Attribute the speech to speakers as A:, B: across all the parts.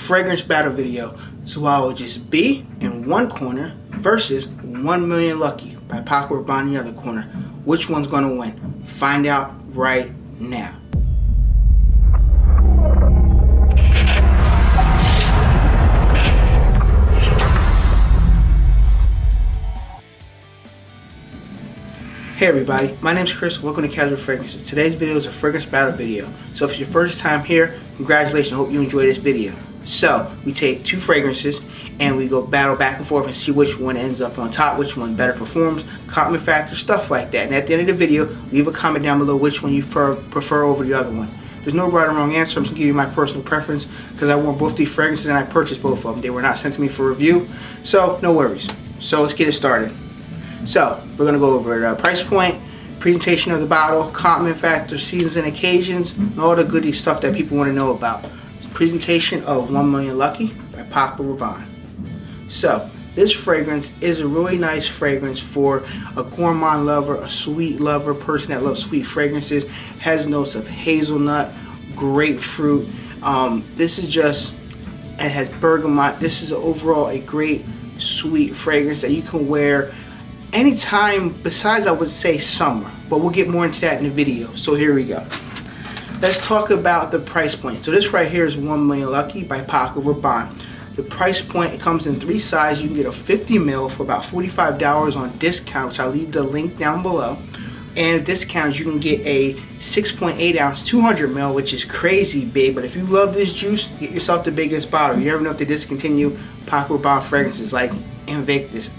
A: fragrance battle video. Zoologist B in one corner versus 1 Million Lucky by Paco Rabanne in the other corner. Which one's gonna win? Find out right now. Hey everybody, my name is Chris. Welcome to Casual Fragrances. Today's video is a fragrance battle video. So if it's your first time here, congratulations. I hope you enjoy this video. So we take two fragrances and we go battle back and forth and see which one ends up on top, which one better performs, compliment factor, stuff like that. And at the end of the video, leave a comment down below which one you prefer over the other one. There's no right or wrong answer. I'm just gonna give you my personal preference because I wore both these fragrances and I purchased both of them. They were not sent to me for review, so no worries. So let's get it started. So we're going to go over the price point, presentation of the bottle, compliment factor, seasons and occasions, and all the goody stuff that people want to know about. Presentation of 1 Million Lucky by Paco Rabanne. So this fragrance is a really nice fragrance for a gourmand lover, a sweet lover, person that loves sweet fragrances. Has notes of hazelnut, grapefruit. This is just, it has bergamot. This is overall a great sweet fragrance that you can wear anytime besides, I would say, summer, but we'll get more into that in the video. So here we go. Let's talk about the price point. So this right here is 1 Million Lucky by Paco Rabanne. The price point, it comes in three sizes. You can get a 50 ml for about $45 on discount, which I'll leave the link down below. And discounts, you can get a 6.8 ounce 200 ml, which is crazy big. But if you love this juice, get yourself the biggest bottle. You never know if they discontinue Paco Rabanne fragrances like Invictus.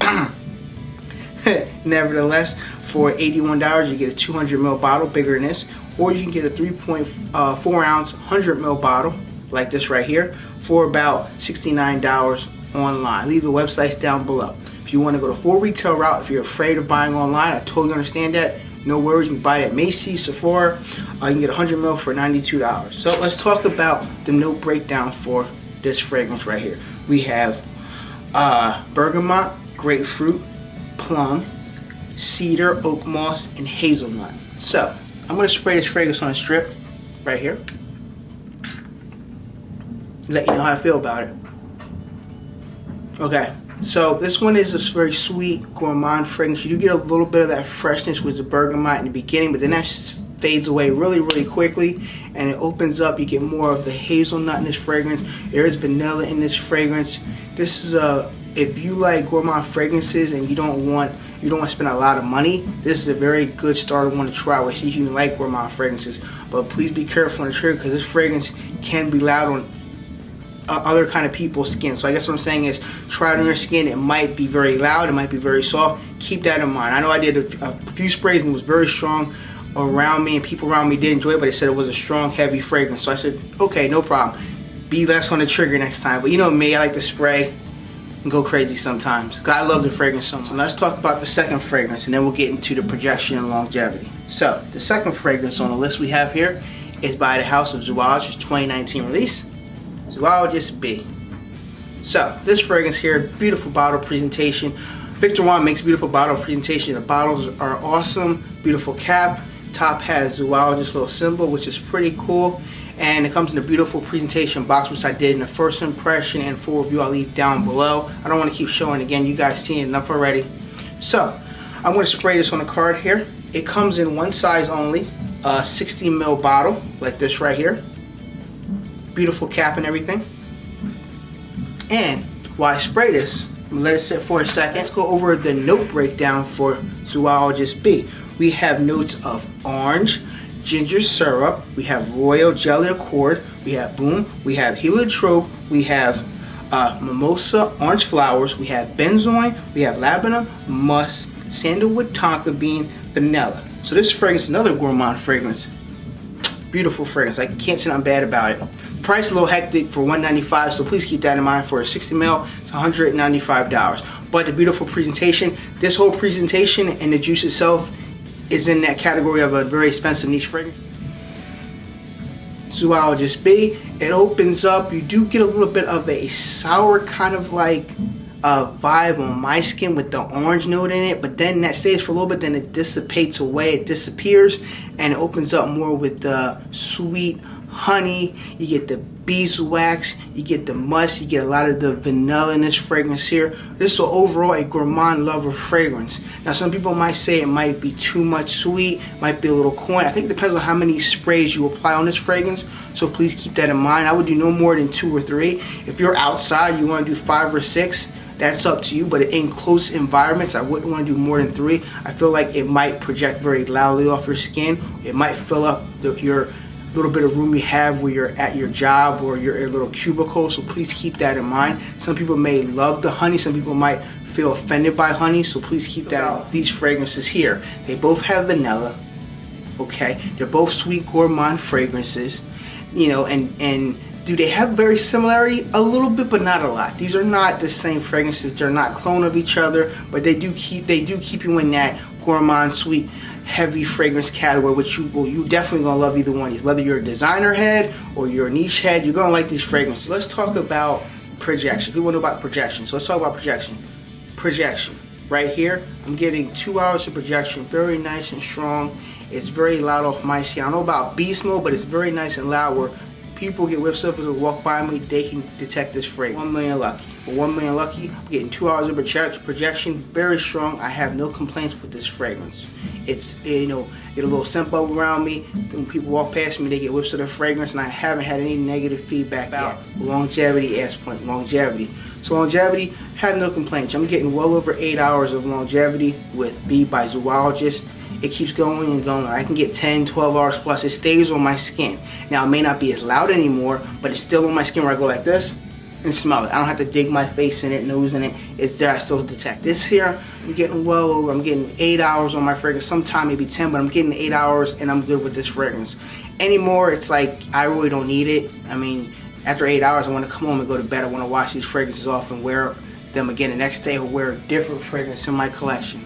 A: Nevertheless, for $81 you get a 200 ml bottle bigger than this, or you can get a 3.4 ounce 100 ml bottle like this right here for about $69 online. Leave the websites down below. If you want to go the full retail route, if you're afraid of buying online, I totally understand that. No worries, you can buy it at Macy's, Sephora. You can get 100 ml for $92. So let's talk about the note breakdown for this fragrance right here. We have bergamot, grapefruit, plum, cedar, oak moss, and hazelnut. So I'm going to spray this fragrance on a strip right here. Let you know how I feel about it. Okay, so this one is a very sweet gourmand fragrance. You do get a little bit of that freshness with the bergamot in the beginning, but then that fades away really quickly, and it opens up. You get more of the hazelnut in this fragrance. There is vanilla in this fragrance. This is a, if you like gourmand fragrances and you don't want to spend a lot of money, this is a very good starter one to try with. See if you like gourmand fragrances, but please be careful on the trigger because this fragrance can be loud on other kind of people's skin. So I guess what I'm saying is, try it on your skin. It might be very loud, it might be very soft. Keep that in mind. I know I did a few sprays and it was very strong around me, and people around me did enjoy it, but they said it was a strong, heavy fragrance. So I said, okay, no problem. Be less on the trigger next time. But you know me, I like to spray and go crazy sometimes because I love the fragrance so much. So let's talk about the second fragrance and then we'll get into the projection and longevity. So the second fragrance on the list we have here is by the House of Zoologist 2019 release, Zoologist B. So this fragrance here, beautiful bottle presentation. Victor Juan makes beautiful bottle presentation. The bottles are awesome, beautiful cap. Top has Zoologist little symbol, which is pretty cool. And it comes in a beautiful presentation box, which I did in the first impression and full review I'll leave down below. I don't want to keep showing again, you guys seen enough already. So I'm going to spray this on the card here. It comes in one size only, a 60 ml bottle like this right here. Beautiful cap and everything. And while I spray this, I'm going to let it sit for a second. Let's go over the note breakdown for Zoologist B. We have notes of orange, ginger syrup, we have royal jelly accord, we have boom, we have heliotrope, we have mimosa, orange flowers, we have benzoin, we have labdanum, musk, sandalwood, tonka bean, vanilla. So this fragrance is another gourmand fragrance. Beautiful fragrance. I can't say nothing bad about it. Price a little hectic for $195, so please keep that in mind. For a 60 ml, it's $195. But the beautiful presentation, this whole presentation and the juice itself is in that category of a very expensive niche fragrance. Zoologist B, it opens up. You do get a little bit of a sour kind of like vibe on my skin with the orange note in it, but then that stays for a little bit, then it dissipates away, it disappears, and it opens up more with the sweet honey, you get the beeswax, you get the musk, you get a lot of the vanilla in this fragrance here. This is overall a gourmand lover fragrance. Now some people might say it might be too much sweet, might be a little corny. I think it depends on how many sprays you apply on this fragrance, so please keep that in mind. I would do no more than 2 or 3. If you're outside, you want to do 5 or 6, that's up to you, but in close environments, I wouldn't want to do more than 3. I feel like it might project very loudly off your skin. It might fill up your little bit of room you have where you're at your job or you're in a little cubicle, so please keep that in mind. Some people may love the honey, some people might feel offended by honey, so please keep that. These fragrances here, they both have vanilla, okay? They're both sweet gourmand fragrances, you know, and do they have very similarity? A little bit, but not a lot. These are not the same fragrances. They're not clone of each other, but they do keep you in that gourmand, sweet, heavy fragrance category, which you definitely gonna love either one. Whether you're a designer head or you're a niche head, you're gonna like these fragrances. Let's talk about projection. People know about projection, so let's talk about projection. Projection. Right here, I'm getting 2 hours of projection, very nice and strong. It's very loud off my skin. I don't know about beast mode, but it's very nice and loud where people get whiff stuff and walk by me, they can detect this fragrance. 1 million lucky. For 1 million lucky, I'm getting 2 hours of projection, very strong. I have no complaints with this fragrance. It's, you know, get a little scent bubble around me. When people walk past me, they get whiffs of the fragrance, and I haven't had any negative feedback about longevity. Ask point, longevity. So longevity, have no complaints. I'm getting well over 8 hours of longevity with Bee by Zoologist. It keeps going and going. I can get 10, 12 hours plus. It stays on my skin. Now, it may not be as loud anymore, but it's still on my skin where I go like this and smell it. I don't have to dig my face in it, nose in it. It's there, I still detect. This here, I'm getting well over, I'm getting 8 hours on my fragrance. Sometime maybe 10, but I'm getting 8 hours and I'm good with this fragrance. Anymore, it's like, I really don't need it. I mean, after 8 hours, I want to come home and go to bed. I want to wash these fragrances off and wear them again the next day or wear a different fragrance in my collection.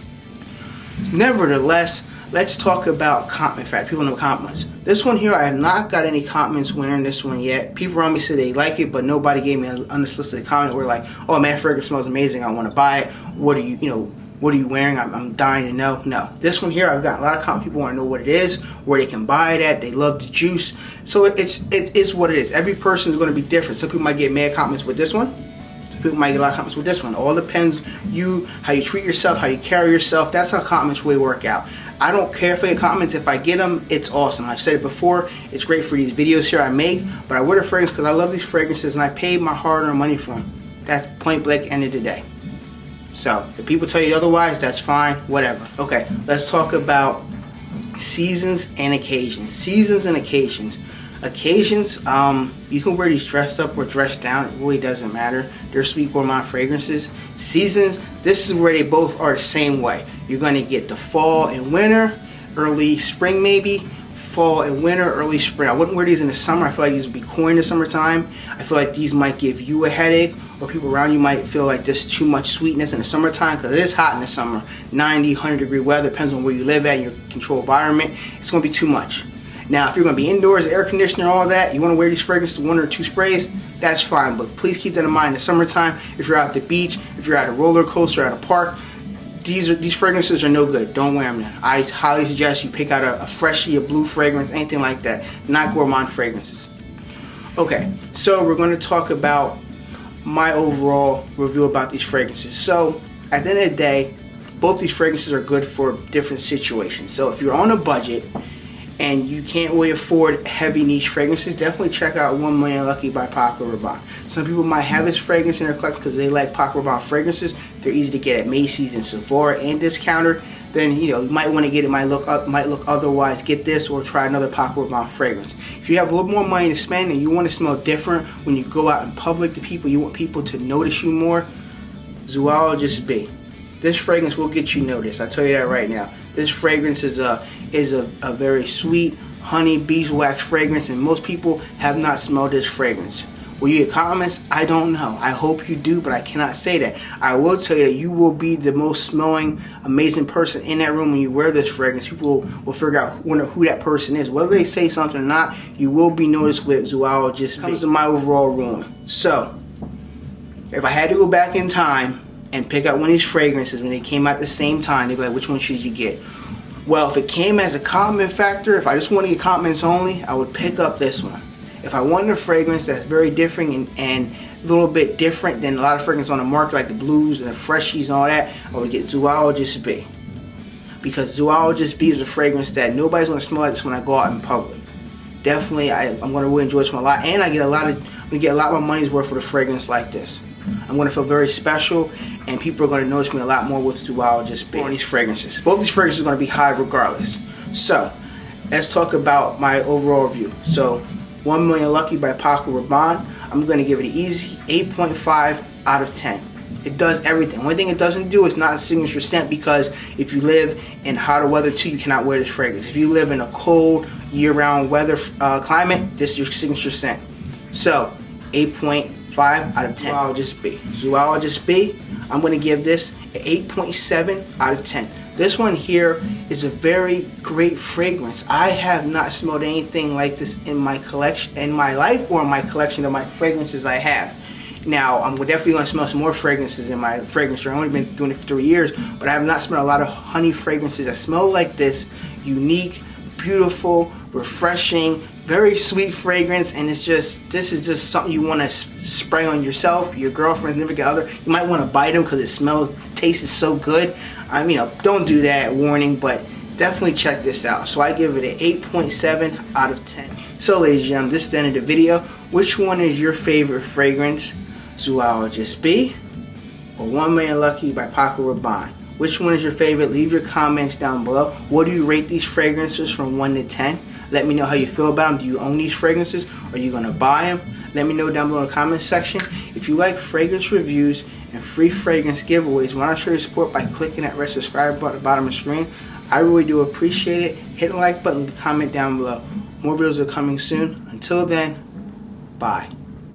A: Nevertheless, let's talk about compliment fact. People know compliments. This one here, I have not got any compliments wearing this one yet. People around me say they like it, but nobody gave me an unsolicited comment where like, oh man, fragrance smells amazing, I want to buy it. What are you wearing? I'm dying to know. No. This one here, I've got a lot of compliments. People want to know what it is, where they can buy it at. They love the juice. So it is what it is. Every person is going to be different. Some people might get mad compliments with this one. People might get a lot of compliments with this one. All depends how you treat yourself, how you carry yourself. That's how compliments really work out. I don't care for your compliments. If I get them, it's awesome. I've said it before. It's great for these videos here I make, but I wear the fragrance because I love these fragrances and I paid my hard-earned money for them. That's point blank, end of the day. So if people tell you otherwise, that's fine, whatever. Okay, let's talk about seasons and occasions. Seasons and occasions. Occasions, you can wear these dressed up or dressed down. It really doesn't matter. They're sweet gourmand fragrances. Seasons, this is where they both are the same way. You're going to get the fall and winter, early spring maybe, fall and winter, early spring. I wouldn't wear these in the summer. I feel like these would be corny in the summertime. I feel like these might give you a headache, or people around you might feel like there's too much sweetness in the summertime because it is hot in the summer. 90, 100 degree weather, depends on where you live at, your control environment. It's going to be too much. Now, if you're going to be indoors, air conditioner, all that, you want to wear these fragrances, 1 or 2 sprays, that's fine. But please keep that in mind in the summertime. If you're out at the beach, if you're at a roller coaster, at a park, these fragrances are no good. Don't wear them then. I highly suggest you pick out a freshie, a blue fragrance, anything like that. Not gourmand fragrances. Okay, so we're going to talk about my overall review about these fragrances. So, at the end of the day, both these fragrances are good for different situations. So, if you're on a budget and you can't really afford heavy niche fragrances, definitely check out 1 Million Lucky by Paco Rabanne. Some people might have this fragrance in their collection because they like Paco Rabanne fragrances. They're easy to get at Macy's and Sephora and Discounter. Then you might want to get it. Might look otherwise. Get this or try another Paco Rabanne fragrance. If you have a little more money to spend and you want to smell different when you go out in public to people, you want people to notice you more, Zoologist Bee. This fragrance will get you noticed. I tell you that right now. This fragrance is a very sweet honey beeswax fragrance, and most people have not smelled this fragrance. Will you get comments? I don't know. I hope you do, but I cannot say that. I will tell you that you will be the most smelling, amazing person in that room when you wear this fragrance. People will figure out who that person is. Whether they say something or not, you will be noticed with Zoologist. Comes to my overall ruling. So, if I had to go back in time and pick out one of these fragrances when they came out at the same time, they'd be like, which one should you get? Well, if it came as a compliment factor, if I just want to get compliments only, I would pick up this one. If I wanted a fragrance that's very different and a little bit different than a lot of fragrances on the market, like the blues and the freshies and all that, I would get Zoologist Bee. Because Zoologist Bee is a fragrance that nobody's gonna smell like this when I go out in public. Definitely, I'm gonna really enjoy this one a lot, and I get a lot more money's worth for the fragrance like this. I'm gonna feel very special, and people are gonna notice me a lot more with Zoologist Bee on these fragrances. Both these fragrances are gonna be high regardless. So, let's talk about my overall review. So, 1 Million Lucky by Paco Rabanne, I'm gonna give it an easy 8.5 out of 10. It does everything. One thing it doesn't do is not a signature scent, because if you live in hotter weather too, you cannot wear this fragrance. If you live in a cold, year-round weather climate, this is your signature scent. So, 8.5 out of 10. Zoologist Bee. Zoologist Bee, I'm going to give this an 8.7 out of 10. This one here is a very great fragrance. I have not smelled anything like this in my collection, in my life, or in my collection of my fragrances I have. Now, I'm definitely going to smell some more fragrances in my fragrance journey. I've only been doing it for 3 years, but I have not smelled a lot of honey fragrances that smell like this. Unique, beautiful, refreshing, very sweet fragrance, and this is just something you want to spray on yourself, your girlfriend, significant other. You might want to bite them because it tastes so good. I mean, don't do that, warning, but definitely check this out. So I give it an 8.7 out of 10. So ladies and gentlemen, this is the end of the video. Which one is your favorite fragrance? Zoologist Bee or 1 Million Lucky by Paco Rabanne? Which one is your favorite? Leave your comments down below. What do you rate these fragrances from 1 to 10? Let me know how you feel about them. Do you own these fragrances? Are you going to buy them? Let me know down below in the comment section. If you like fragrance reviews and free fragrance giveaways, why not show your support by clicking that red subscribe button at the bottom of the screen? I really do appreciate it. Hit the like button, leave a comment down below. More videos are coming soon. Until then, bye.